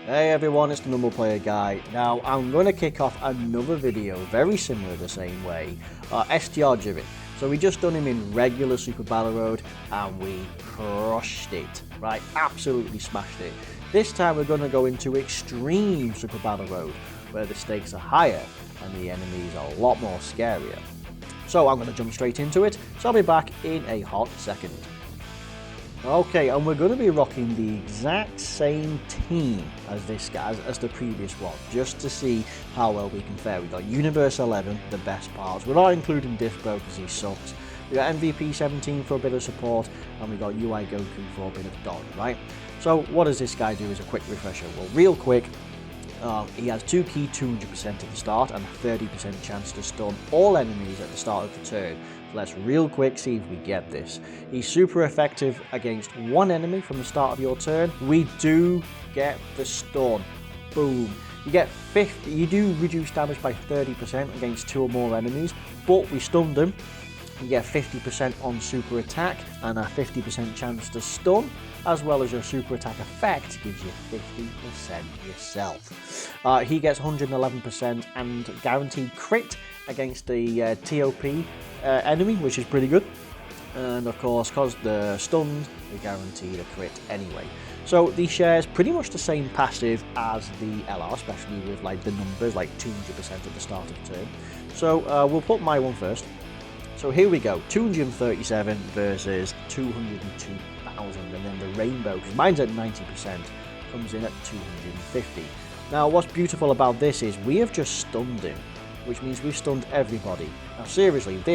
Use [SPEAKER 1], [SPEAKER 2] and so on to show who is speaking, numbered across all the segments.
[SPEAKER 1] Hey everyone, it's the Number Player Guy. Now I'm going to kick off another video very similar the same way, STR Jiren. So we just done him in regular Super Battle Road and we crushed it, right? Absolutely smashed it. This time we're going to go into Extreme Super Battle Road, where the stakes are higher and the enemies are a lot more scarier. So I'm going to jump straight into it, so I'll be back in a hot second. Okay, and we're going to be rocking the exact same team as this guy, as the previous one, just to see how well we can fare. We've got Universe 11, the best parts. We're not including Dispo because he sucks. We got MVP 17 for a bit of support, and we got UI Goku for a bit of dodge, right? So what does this guy do as a quick refresher? Well, real quick, he has 2 key 200% at the start and a 30% chance to stun all enemies at the start of the turn. So let's real quick see if we get this. He's super effective against one enemy from the start of your turn. We do get the stun. Boom. You get 50. You do reduce damage by 30% against 2 or more enemies, but we stunned them. You get 50% on super attack and a 50% chance to stun, as well as your super attack effect gives you 50% yourself. He gets 111% and guaranteed crit against the TOP enemy, which is pretty good. And of course, because they're stunned, they guaranteed a crit anyway. So he shares pretty much the same passive as the LR, especially with like the numbers, like 200% at the start of the turn. So we'll put my one first. So here we go, 237 versus 202,000, and then the rainbow, because mine's at 90%, comes in at 250. Now what's beautiful about this is we have just stunned him, which means we've stunned everybody. Now seriously, the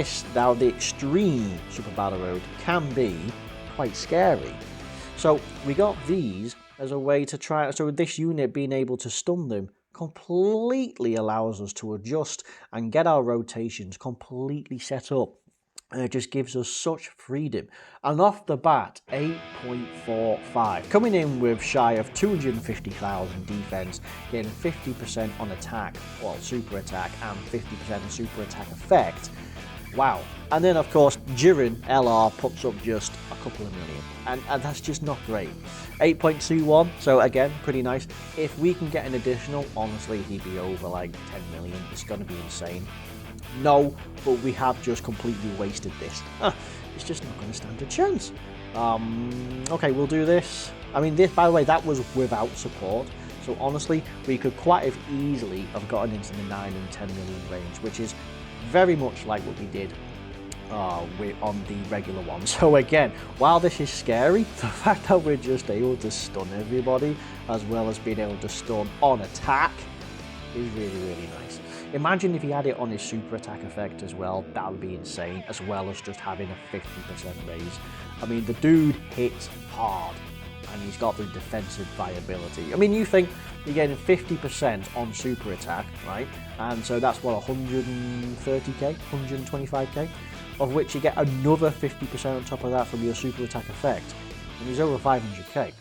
[SPEAKER 1] extreme Super Battle Road can be quite scary. So we got these as a way to try, so this unit being able to stun them completely allows us to adjust and get our rotations completely set up. And it just gives us such freedom. And off the bat, 8.45. Coming in with shy of 250,000 defense, getting 50% on attack, well, super attack, and 50% on super attack effect. Wow. And then, of course, Jiren LR puts up just a couple of million. And that's just not great. 8.21, so again, pretty nice. If we can get an additional, honestly, he'd be over like 10 million. It's going to be insane. No, but we have just completely wasted this. It's just not going to stand a chance. Okay, we'll do this. I mean, this, by the way, that was without support. So honestly, we could quite have easily have gotten into the 9 and 10 million range, which is very much like what we did on the regular one. So again, while this is scary, the fact that we're just able to stun everybody as well as being able to stun on attack is really, really nice. Imagine if he had it on his super attack effect as well, that would be insane, as well as just having a 50% raise. I mean, the dude hits hard and he's got the defensive viability. I mean, you think you're getting 50% on super attack, right? And so that's what, 130k, 125k, of which you get another 50% on top of that from your super attack effect. And he's over 500k.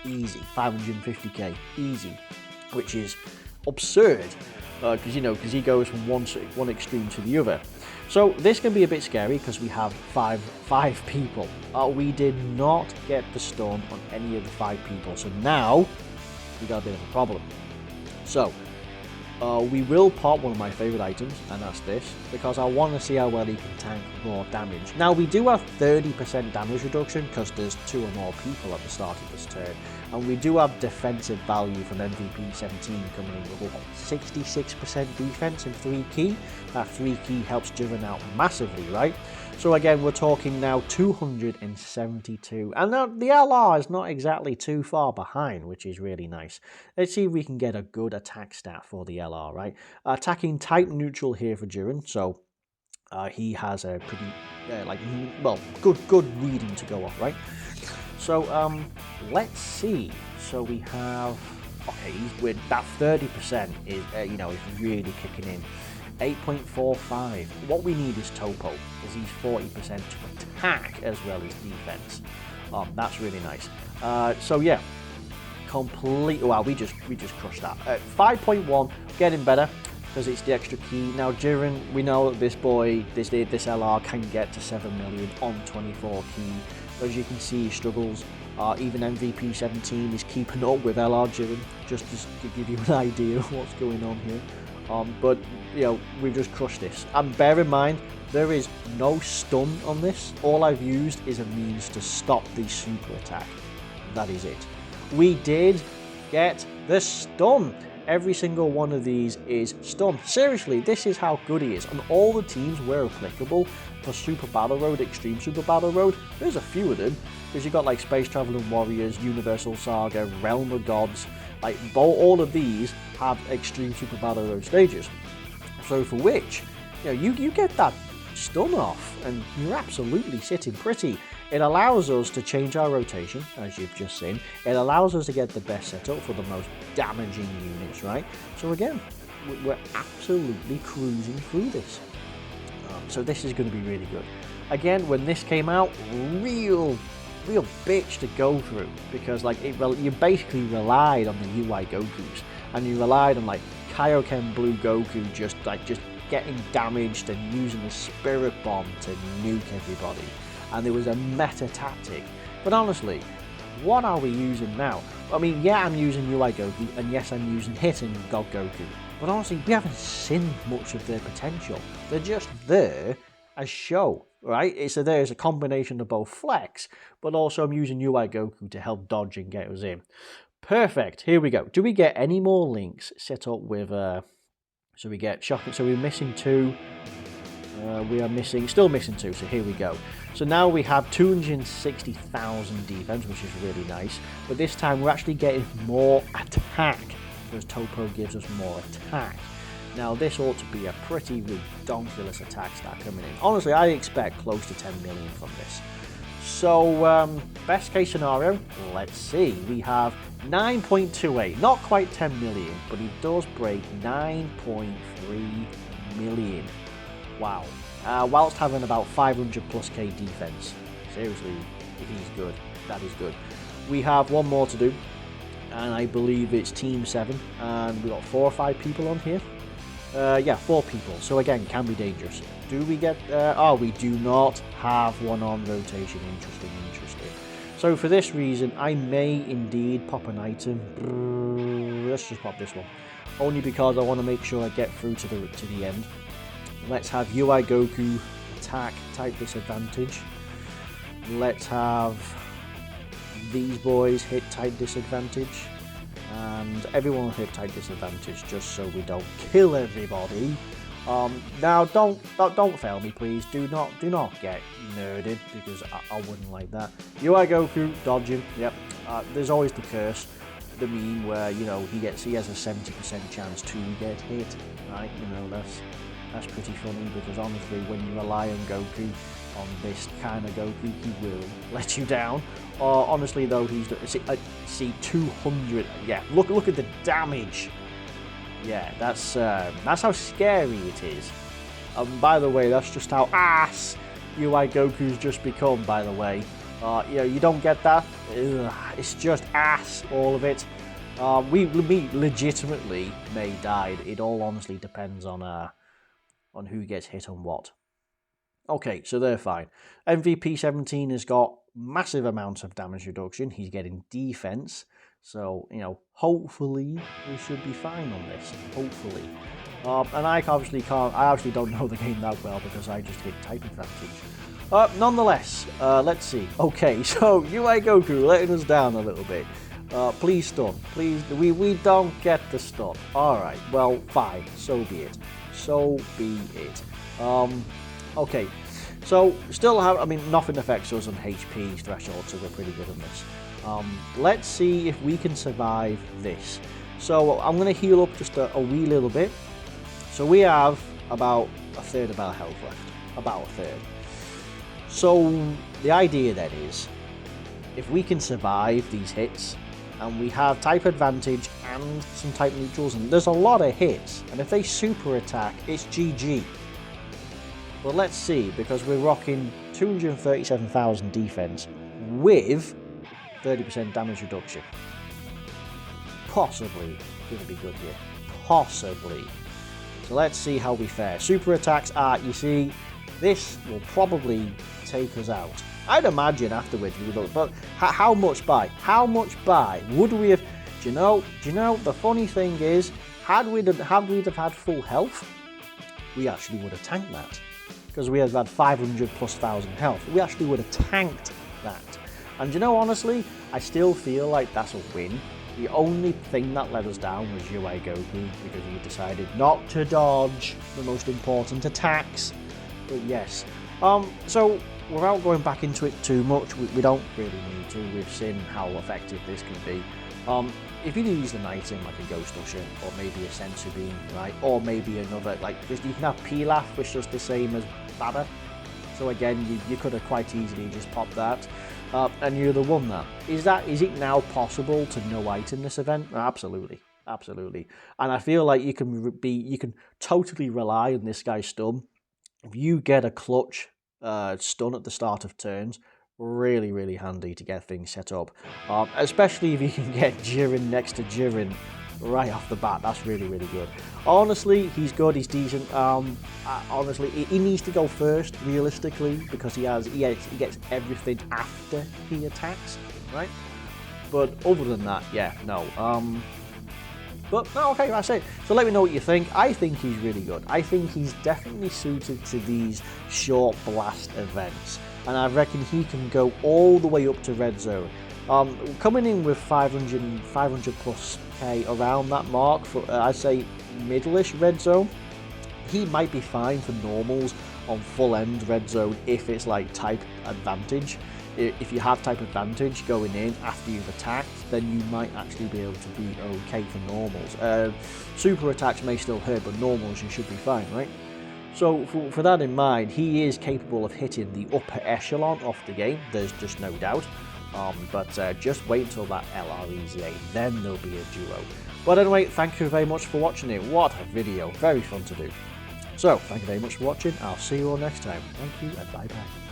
[SPEAKER 1] Easy. 550k. Easy. Which is absurd. Because he goes from one extreme to the other. So this can be a bit scary because we have five people. We did not get the stun on any of the 5 people, so now we got a bit of a problem. So we will pop one of my favorite items, and that's this, because I want to see how well he can tank more damage. Now we do have 30% damage reduction because there's 2 or more people at the start of this turn, and we do have defensive value from MVP 17 coming in with 66% defense and 3 key. That 3 key helps Jiren out massively, right? So again, we're talking now 272, and now the LR is not exactly too far behind, which is really nice. Let's see if we can get a good attack stat for the LR, right? Attacking type neutral here for Jiren, so he has a pretty, good reading to go off, right? So let's see. So we have, okay, with that 30% is, is really kicking in. 8.45. What we need is Topo, because he's 40% to attack as well as defense. That's really nice. So yeah, wow, we just crushed that. 5.1, getting better because it's the extra key. Now Jiren, we know that this LR can get to 7 million on 24 key. As you can see, he struggles Even MVP 17 is keeping up with LR Jiren, just to give you an idea of what's going on here. But, you know, we've just crushed this. And bear in mind, there is no stun on this. All I've used is a means to stop the super attack. That is it. We did get the stun. Every single one of these is stun. Seriously, this is how good he is. And all the teams were applicable for Super Battle Road, Extreme Super Battle Road. There's a few of them, because you've got like Space Traveling Warriors, Universal Saga, Realm of Gods. Like, all of these have Extreme Super Battle Road stages. So for which, you know, you get that stun off, and you're absolutely sitting pretty. It allows us to change our rotation, as you've just seen. It allows us to get the best setup for the most damaging units, right? So again, we're absolutely cruising through this. So this is going to be really good. Again, when this came out, real bitch to go through, because like you basically relied on the UI Gokus, and you relied on like Kaioken Blue Goku just getting damaged and using a Spirit Bomb to nuke everybody. And there was a meta tactic. But honestly, what are we using now? I mean, yeah, I'm using UI Goku, and yes, I'm using Hit and God Goku. But honestly, we haven't seen much of their potential. They're just there as show, right? So there's a combination of both flex, but also I'm using UI Goku to help dodge and get us in. Perfect, here we go. Do we get any more links set up with, so we get shocking, so we're missing 2. We are still missing 2, so here we go. So now we have 260,000 defense, which is really nice. But this time we're actually getting more attack, because Topo gives us more attack. Now this ought to be a pretty redonkulous attack stat coming in. Honestly, I expect close to 10 million from this. So, best case scenario, let's see. We have 9.28, not quite 10 million, but he does break 9.3 million. Wow. Whilst having about 500 plus K defense. Seriously, he's good. That is good. We have one more to do, and I believe it's Team 7, and we've got 4 or 5 people on here. Yeah, 4 people, so again, can be dangerous. Do we get, we do not have one on rotation. Interesting. So for this reason, I may indeed pop an item. Let's just pop this one. Only because I want to make sure I get through to the end. Let's have UI Goku attack type disadvantage. Let's have these boys hit type disadvantage. And everyone will hit type disadvantage just so we don't kill everybody. Now don't fail me, please. Do not get nerded, because I wouldn't like that. UI Goku dodging. Yep. There's always the curse, the meme where, you know, he has a 70% chance to get hit. Right? You know, that's pretty funny, because honestly, when you rely on Goku, on this kind of Goku, he will let you down. Honestly though, see 200. Yeah, look at the damage. Yeah, that's how scary it is. By the way, that's just how ass UI Goku's just become. By the way, you know, you don't get that. It's just ass, all of it. We legitimately may die. It all honestly depends on who gets hit on what. Okay, so they're fine. MVP 17 has got massive amounts of damage reduction. He's getting defense. So, you know, hopefully we should be fine on this. Hopefully. And I actually don't know the game that well, because I just hit type advantage. Nonetheless, let's see. Okay, so UI Goku letting us down a little bit. Please stun. Please, we don't get the stun. Alright, well, fine. So be it. Okay, so still have, I mean, nothing affects us on HP threshold, so we're pretty good on this. Let's see if we can survive this. So I'm going to heal up just a wee little bit. So we have about a third of our health left. About a third. So the idea then is, if we can survive these hits, and we have type advantage and some type neutrals, and there's a lot of hits, and if they super attack, it's GG. But let's see, because we're rocking 237,000 defense with 30% damage reduction. Possibly going to be good here. Possibly. So let's see how we fare. Super attacks are, you see, this will probably take us out. I'd imagine afterwards we look, but how much by? How much by would we have? Do you know? The funny thing is, had we have had full health, we actually would have tanked that, because we have had 500 plus 1,000 health. We actually would have tanked that. And you know, honestly, I still feel like that's a win. The only thing that let us down was UI Goku, because he decided not to dodge the most important attacks. But yes, so without going back into it too much, we don't really need to. We've seen how effective this can be. If you use an item like a Ghost Usher, or maybe a Sensu Beam, right, or maybe another, like you can have Pilaf, which is the same as Baba. So again, you could have quite easily just popped that, and you're the one that. Is it now possible to no item this event? Absolutely, absolutely. And I feel like you can totally rely on this guy's stun. If you get a clutch stun at the start of turns, really, really handy to get things set up. Especially if you can get Jiren next to Jiren right off the bat. That's really, really good. Honestly, he's good, he's decent. Honestly, he needs to go first, realistically, because he gets everything after he attacks, right? But other than that, yeah, no. But no, okay, that's it. So let me know what you think. I think he's really good. I think he's definitely suited to these short blast events, and I reckon he can go all the way up to Red Zone. Coming in with 500 plus K around that mark for I'd say middle-ish Red Zone, he might be fine for normals on full end Red Zone if it's like type advantage. If you have type advantage going in after you've attacked, then you might actually be able to be okay for normals. Super attacks may still hurt, but normals you should be fine, right? So for that in mind, he is capable of hitting the upper echelon of the game, there's just no doubt. But just wait until that LREZA, then there'll be a duo. But anyway, thank you very much for watching it. What a video, very fun to do. So, thank you very much for watching. I'll see you all next time. Thank you and bye bye.